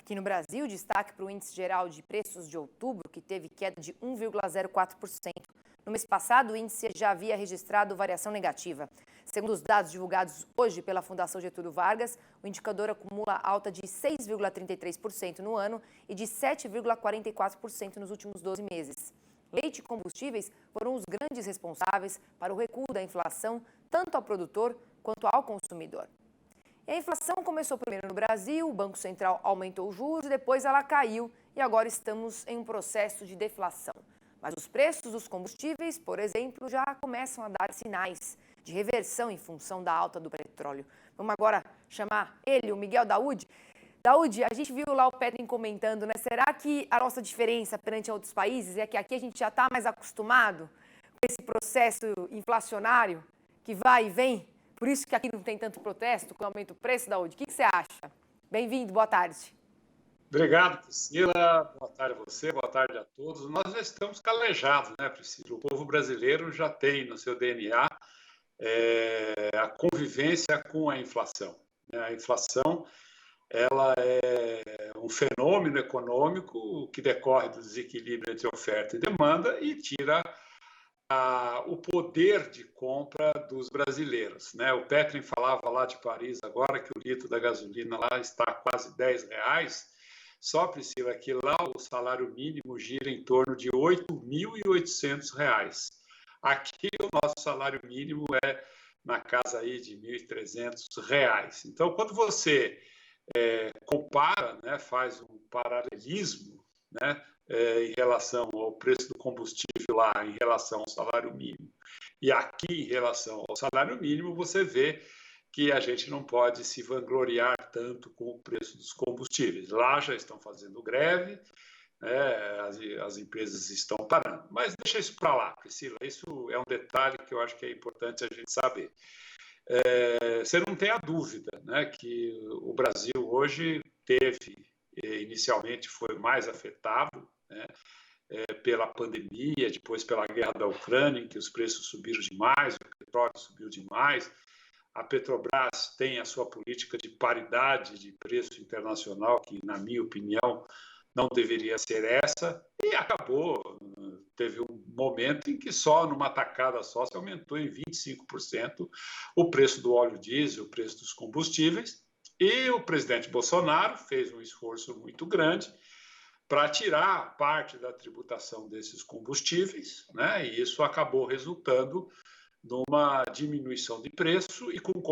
Aqui no Brasil, destaque para o Índice Geral de Preços de outubro, que teve queda de 1,04%. No mês passado, o índice já havia registrado variação negativa. Segundo os dados divulgados hoje pela Fundação Getúlio Vargas, o indicador acumula alta de 6,33% no ano e de 7,44% nos últimos 12 meses. Leite e combustíveis foram os grandes responsáveis para o recuo da inflação, tanto ao produtor quanto ao consumidor. E a inflação começou primeiro no Brasil, o Banco Central aumentou os juros e depois ela caiu e agora estamos em um processo de deflação. Mas os preços dos combustíveis, por exemplo, já começam a dar sinais de reversão em função da alta do petróleo. Vamos agora chamar ele, o Miguel Daoud. Daoud, a gente viu lá o Petring comentando, né? Será que a nossa diferença perante outros países é que aqui a gente já está mais acostumado com esse processo inflacionário que vai e vem? Por isso que aqui não tem tanto protesto com o aumento do preço, Daoud? O que você acha? Bem-vindo, boa tarde. Obrigado, Priscila. Boa tarde a você, boa tarde a todos. Nós já estamos calejados, né, Priscila? O povo brasileiro já tem no seu DNA a convivência com a inflação. A inflação, ela é um fenômeno econômico que decorre do desequilíbrio entre oferta e demanda e tira o poder de compra dos brasileiros, né? O Petring falava lá de Paris agora que o litro da gasolina lá está a quase R$10. Só, Priscila, que lá o salário mínimo gira em torno de R$8.800. Aqui o nosso salário mínimo é na casa aí de R$1.300. Então, quando você compara, né, faz um paralelismo, né, em relação ao preço do combustível lá, em relação ao salário mínimo, e aqui em relação ao salário mínimo, você vê que a gente não pode se vangloriar tanto com o preço dos combustíveis. Lá já estão fazendo greve, né, as empresas estão parando. Mas deixa isso para lá, Priscila, isso é um detalhe que eu acho que é importante a gente saber. Você não tem a dúvida, né, que o Brasil hoje teve, inicialmente foi mais afetado, né, pela pandemia, depois pela guerra da Ucrânia, em que os preços subiram demais, o petróleo subiu demais. A Petrobras tem a sua política de paridade de preço internacional, que, na minha opinião, não deveria ser essa, e acabou. Teve um momento em que só numa tacada só se aumentou em 25% o preço do óleo diesel, o preço dos combustíveis, e o presidente Bolsonaro fez um esforço muito grande para tirar parte da tributação desses combustíveis, né? E isso acabou resultando numa diminuição de preço e com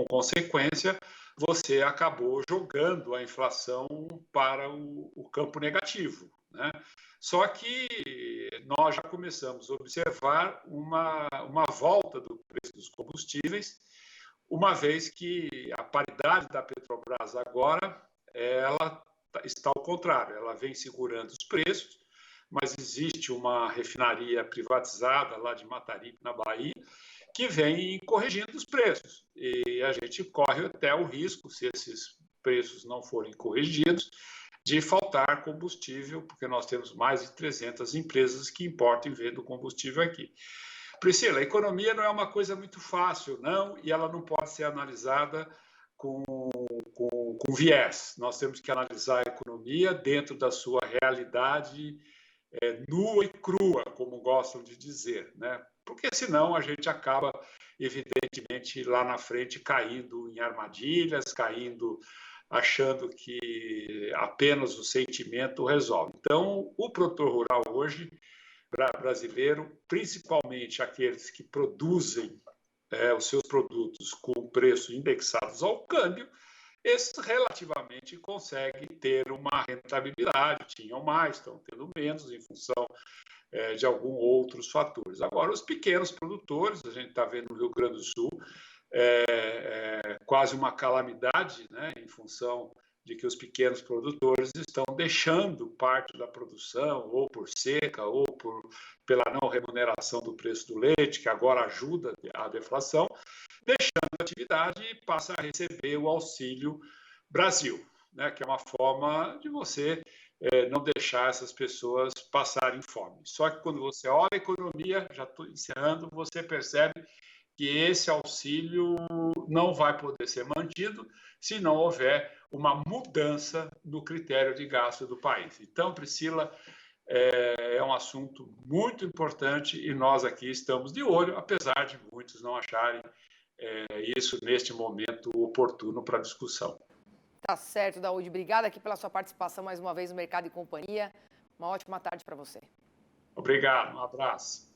consequência você acabou jogando a inflação para o campo negativo, né? Só que nós já começamos a observar uma volta do preço dos combustíveis, uma vez que a paridade da Petrobras agora ela está ao contrário, ela vem segurando os preços, mas existe uma refinaria privatizada lá de Mataripe, na Bahia, que vem corrigindo os preços. E a gente corre até o risco, se esses preços não forem corrigidos, de faltar combustível, porque nós temos mais de 300 empresas que importam e vendem combustível aqui. Priscila, a economia não é uma coisa muito fácil, não, e ela não pode ser analisada com viés. Nós temos que analisar a economia dentro da sua realidade nua e crua, como gostam de dizer, né? Porque senão a gente acaba, evidentemente, lá na frente caindo em armadilhas, achando que apenas o sentimento resolve. Então, o produtor rural hoje, brasileiro, principalmente aqueles que produzem os seus produtos com preços indexados ao câmbio, esses relativamente conseguem ter uma rentabilidade, tinham mais, estão tendo menos em função de alguns outros fatores. Agora, os pequenos produtores, a gente está vendo no Rio Grande do Sul, quase uma calamidade, né, em função de que os pequenos produtores estão deixando parte da produção, ou por seca, ou pela não remuneração do preço do leite, que agora ajuda a deflação, deixando a atividade e passa a receber o Auxílio Brasil, né, que é uma forma de você não deixar essas pessoas passarem fome. Só que quando você olha a economia, já estou encerrando, você percebe que esse auxílio não vai poder ser mantido se não houver uma mudança no critério de gasto do país. Então, Priscila, é um assunto muito importante e nós aqui estamos de olho, apesar de muitos não acharem isso neste momento oportuno para discussão. Tá certo, Daúde. Obrigada aqui pela sua participação mais uma vez no Mercado e Companhia. Uma ótima tarde para você. Obrigado, um abraço.